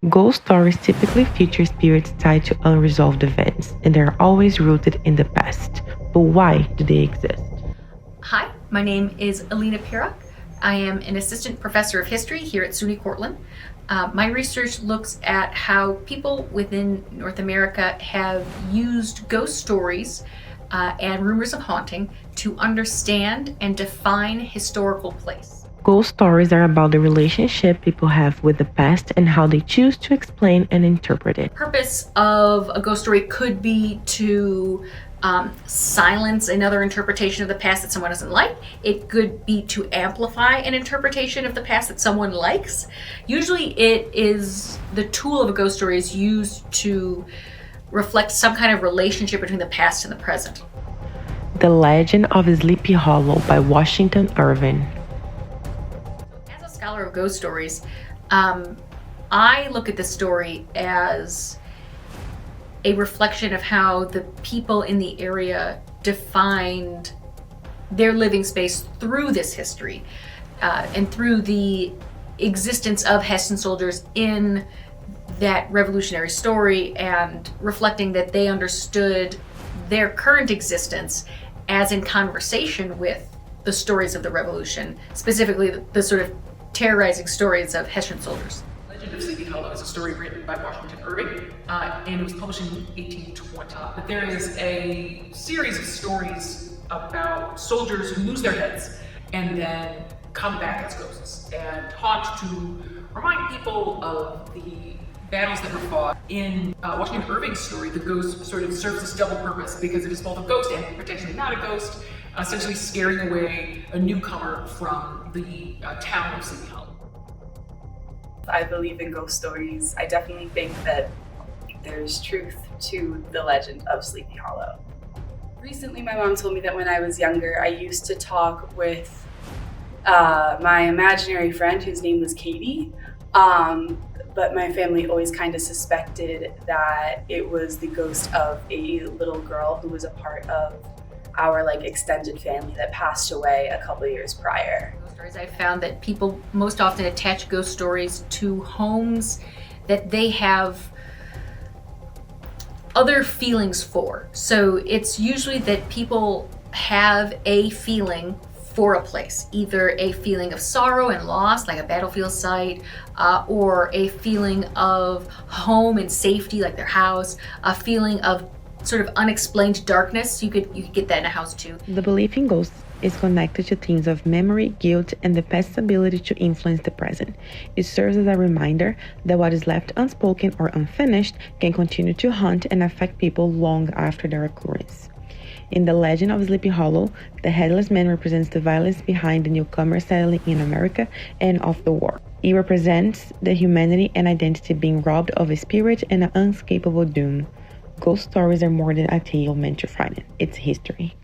Ghost stories typically feature spirits tied to unresolved events, and they're always rooted in the past. But why do they exist? Hi, my name is Alina Pirak. I am an assistant professor of history here at SUNY Cortland. My research looks at how people within North America have used ghost stories and rumors of haunting to understand and define historical place. Ghost stories are about the relationship people have with the past and how they choose to explain and interpret it. The purpose of a ghost story could be to silence another interpretation of the past that someone doesn't like. It could be to amplify an interpretation of the past that someone likes. Usually the tool of a ghost story is used to reflect some kind of relationship between the past and the present. The Legend of Sleepy Hollow by Washington Irving. As a scholar of ghost stories, I look at this story as a reflection of how the people in the area defined their living space through this history and through the existence of Hessian soldiers in that revolutionary story, and reflecting that they understood their current existence as in conversation with the stories of the revolution, specifically the sort of terrorizing stories of Hessian soldiers. Legend of Sleepy Hollow is a story written by Washington Irving, and it was published in 1820. But there is a series of stories about soldiers who lose their heads and then come back as ghosts and haunt to remind people of the battles that were fought. In Washington Irving's story, the ghost sort of serves this double purpose because it is both a ghost and potentially not a ghost, essentially scaring away a newcomer from the town of Sleepy Hollow. I believe in ghost stories. I definitely think that there's truth to the legend of Sleepy Hollow. Recently, my mom told me that when I was younger, I used to talk with my imaginary friend whose name was Katie. But my family always kind of suspected that it was the ghost of a little girl who was a part of our extended family that passed away a couple of years prior. I found that people most often attach ghost stories to homes that they have other feelings for. So it's usually that people have a feeling for a place, either a feeling of sorrow and loss, like a battlefield site, or a feeling of home and safety, like their house, a feeling of sort of unexplained darkness. You could get that in a house too. The belief in ghosts is connected to themes of memory, guilt, and the past's ability to influence the present. It serves as a reminder that what is left unspoken or unfinished can continue to haunt and affect people long after their occurrence. In The Legend of Sleepy Hollow, the Headless Man represents the violence behind the newcomer settling in America and of the war. It represents the humanity and identity being robbed of a spirit and an unescapable doom. Ghost stories are more than a tale meant to frighten. It's history.